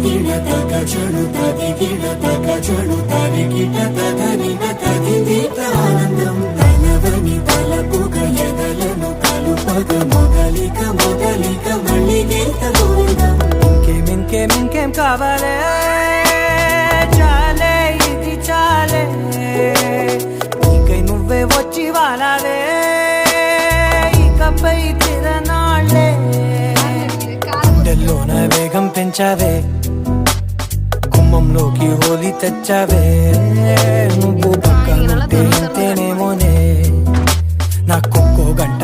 తదిగిడ తగ చెడు తదిగిడ తగ చెడు తరిగిట తగరిన తదిదీత ఆనందం తలవని తలపుగ ఎదలను కలుపగ మొదలిక మొదలిక మళ్ళీ గీత గోవిందం. ఇంకేం కావాలే చాలే ఇది చాలే నీకై నువ్వే వచ్చి వాలాలే ఇకపై తిరనాళ్ళే గుండెల్లోన వేగం పెంచావే గుమ్మంలోకి హోలీ తెచ్చావే నువ్వు పక్కనుంటే ఇంతేనేమోనే నాకు గంట